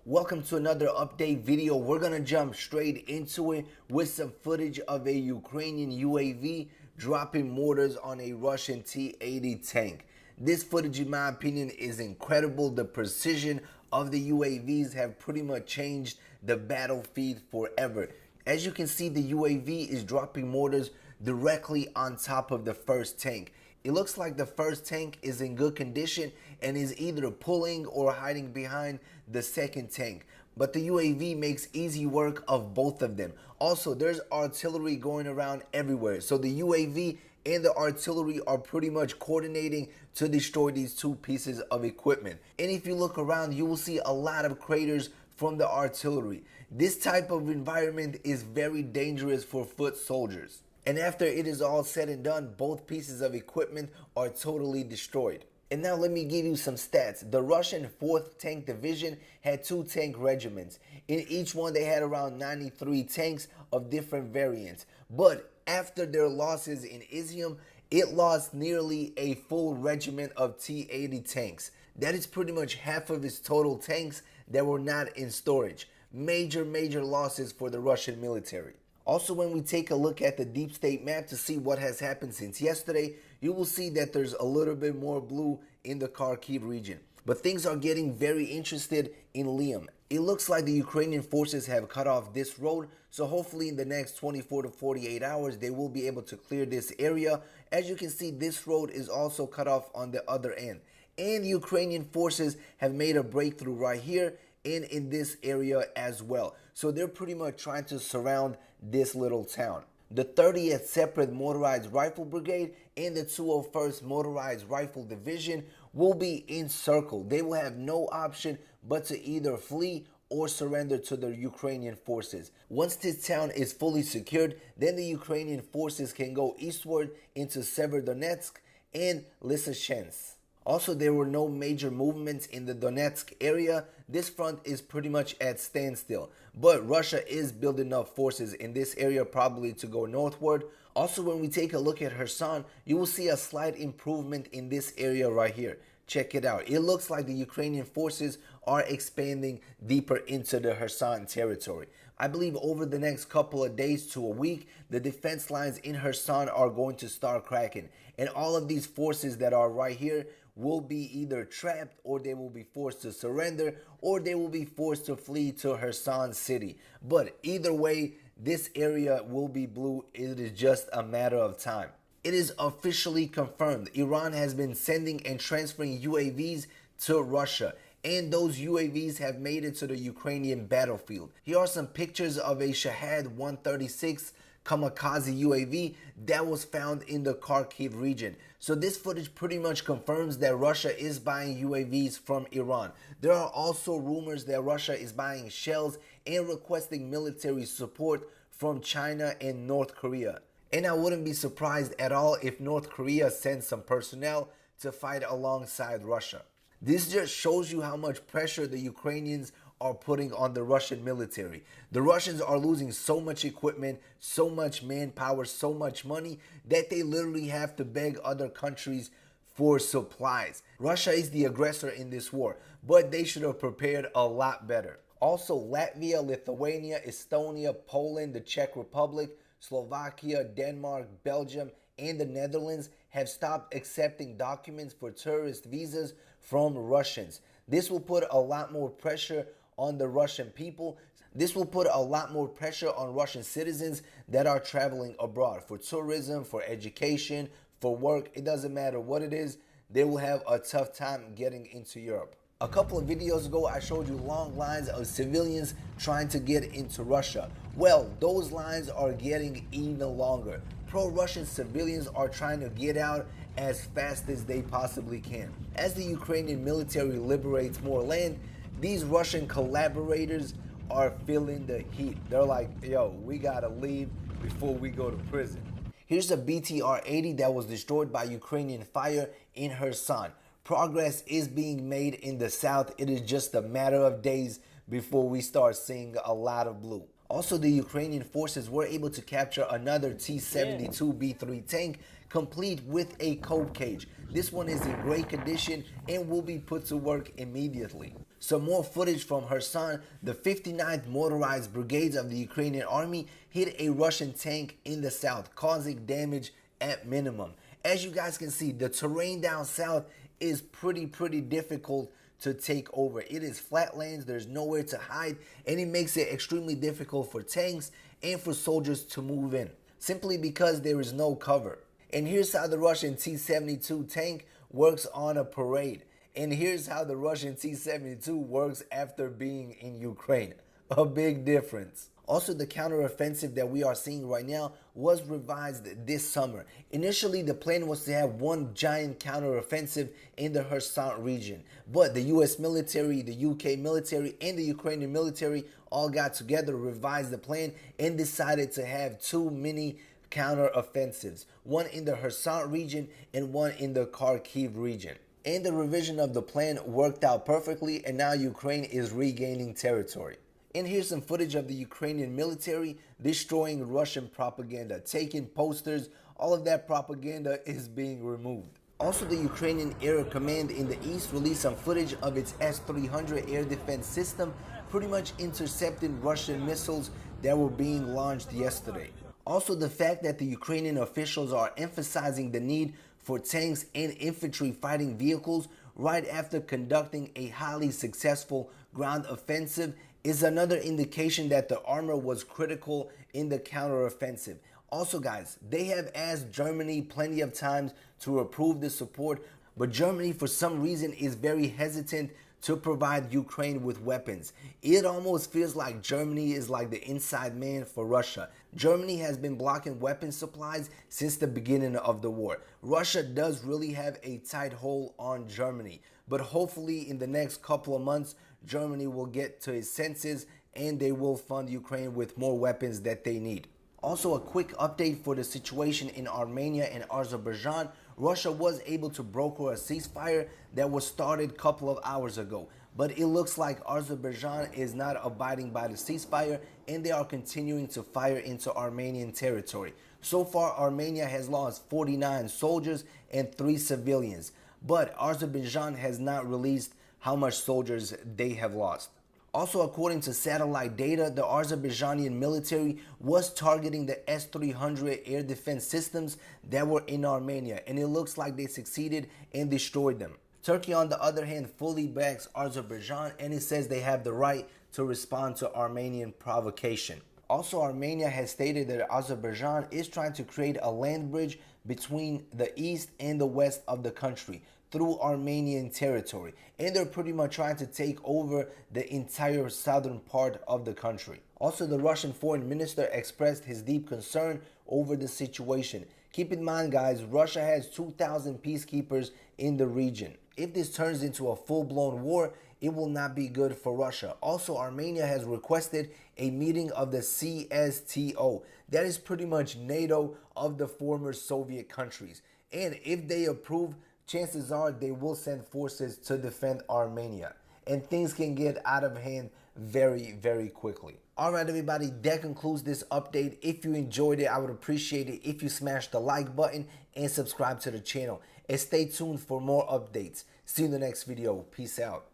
Welcome to another update video. We're gonna jump straight into it with some footage of a Ukrainian UAV dropping mortars on a Russian T-80 tank. This footage, in my opinion, is incredible. The precision of the UAVs have pretty much changed the battlefield forever. As you can see, the UAV is dropping mortars directly on top of the first tank. It looks like the first tank is in good condition and is either pulling or hiding behind the second tank. But the UAV makes easy work of both of them. Also, there's artillery going around everywhere. So the UAV and the artillery are pretty much coordinating to destroy these two pieces of equipment. And if you look around, you will see a lot of craters from the artillery. This type of environment is very dangerous for foot soldiers. And after it is all said and done, both pieces of equipment are totally destroyed. And now let me give you some stats. The Russian 4th Tank Division had 2 tank regiments. In each one they had around 93 tanks of different variants. But after their losses in Izium, it lost nearly a full regiment of T-80 tanks. That is pretty much half of its total tanks that were not in storage. Major losses for the Russian military. Also, when we take a look at the deep state map to see what has happened since yesterday, you will see that there's a little bit more blue in the Kharkiv region. But things are getting very interested in Liam. It looks like the Ukrainian forces have cut off this road, so hopefully in the next 24 to 48 hours, they will be able to clear this area. As you can see, this road is also cut off on the other end. And Ukrainian forces have made a breakthrough right here and in this area as well. So they're pretty much trying to surround this little town. The 30th Separate Motorized Rifle Brigade and the 201st Motorized Rifle Division will be encircled. They will have no option but to either flee or surrender to the Ukrainian forces. Once this town is fully secured, then the Ukrainian forces can go eastward into Severodonetsk and Lysychansk. Also, there were no major movements in the Donetsk area. This front is pretty much at standstill. But Russia is building up forces in this area, probably to go northward. Also, when we take a look at Kherson, you will see a slight improvement in this area right here. Check it out. It looks like the Ukrainian forces are expanding deeper into the Kherson territory. I believe over the next couple of days to a week, the defense lines in Kherson are going to start cracking. And all of these forces that are right here will be either trapped, or they will be forced to surrender, or they will be forced to flee to Kherson city. But either way, this area will be blue. It is just a matter of time. It is officially confirmed. Iran has been sending and transferring UAVs to Russia, and those UAVs have made it to the Ukrainian battlefield. Here are some pictures of a Shahed 136 kamikaze UAV that was found in the Kharkiv region. So this footage pretty much confirms that Russia is buying UAVs from Iran. There are also rumors that Russia is buying shells and requesting military support from China and North Korea. And I wouldn't be surprised at all if North Korea sends some personnel to fight alongside Russia. This just shows you how much pressure the Ukrainians are putting on the Russian military. The Russians are losing so much equipment, so much manpower, so much money that they literally have to beg other countries for supplies. Russia is the aggressor in this war, but they should have prepared a lot better. Also, Latvia, Lithuania, Estonia, Poland, the Czech Republic, Slovakia, Denmark, Belgium, and the Netherlands have stopped accepting documents for tourist visas from Russians. This will put a lot more pressure on the Russian people. This will put a lot more pressure on Russian citizens that are traveling abroad for tourism, for education, for work. It doesn't matter what it is, they will have a tough time getting into Europe. A couple of videos ago, I showed you long lines of civilians trying to get into Russia. Well, those lines are getting even longer. Pro-Russian civilians are trying to get out as fast as they possibly can. As the Ukrainian military liberates more land, these Russian collaborators are feeling the heat. They're like, yo, we gotta leave before we go to prison. Here's a BTR-80 that was destroyed by Ukrainian fire in Kherson. Progress is being made in the south. It is just a matter of days before we start seeing a lot of blue. Also, the Ukrainian forces were able to capture another T-72B3 tank, complete with a cope cage. This one is in great condition and will be put to work immediately. Some more footage from Kherson. The 59th Motorized Brigades of the Ukrainian Army hit a Russian tank in the south, causing damage at minimum. As you guys can see, the terrain down south is pretty difficult to take over. It is flatlands, there's nowhere to hide, and it makes it extremely difficult for tanks and for soldiers to move in, simply because there is no cover. And here's how the Russian T-72 tank works on a parade. And here's how the Russian T-72 works after being in Ukraine. A big difference. Also, the counteroffensive that we are seeing right now was revised this summer. Initially, the plan was to have one giant counteroffensive in the Kherson region. But the US military, the UK military, and the Ukrainian military all got together, revised the plan, and decided to have two mini counteroffensives. One in the Kherson region and one in the Kharkiv region. And the revision of the plan worked out perfectly, and now Ukraine is regaining territory. And here's some footage of the Ukrainian military destroying Russian propaganda, taking posters. All of that propaganda is being removed. Also, the Ukrainian Air Command in the east released some footage of its S-300 air defense system, pretty much intercepting Russian missiles that were being launched yesterday. Also, the fact that the Ukrainian officials are emphasizing the need for tanks and infantry fighting vehicles right after conducting a highly successful ground offensive is another indication that the armor was critical in the counteroffensive. Also, guys, they have asked Germany plenty of times to approve the support, but Germany for some reason is very hesitant to provide Ukraine with weapons. It almost feels like Germany is like the inside man for Russia. Germany has been blocking weapon supplies since the beginning of the war. Russia does really have a tight hold on Germany, but hopefully in the next couple of months, Germany will get to its senses and they will fund Ukraine with more weapons that they need. Also, a quick update for the situation in Armenia and Azerbaijan. Russia was able to broker a ceasefire that was started a couple of hours ago, but it looks like Azerbaijan is not abiding by the ceasefire and they are continuing to fire into Armenian territory. So far, Armenia has lost 49 soldiers and 3 civilians, but Azerbaijan has not released how much soldiers they have lost. Also, according to satellite data, the Azerbaijani military was targeting the S-300 air defense systems that were in Armenia, and it looks like they succeeded and destroyed them. Turkey, on the other hand, fully backs Azerbaijan, and it says they have the right to respond to Armenian provocation. Also, Armenia has stated that Azerbaijan is trying to create a land bridge between the east and the west of the country through Armenian territory, and they're pretty much trying to take over the entire southern part of the country. Also, the Russian foreign minister expressed his deep concern over the situation. Keep in mind, guys, Russia has 2,000 peacekeepers in the region. If this turns into a full-blown war, it will not be good for Russia. Also, Armenia has requested a meeting of the CSTO. That is pretty much NATO of the former Soviet countries. And if they approve, chances are they will send forces to defend Armenia. And things can get out of hand very quickly. Alright everybody, that concludes this update. If you enjoyed it, I would appreciate it if you smash the like button and subscribe to the channel. And stay tuned for more updates. See you in the next video. Peace out.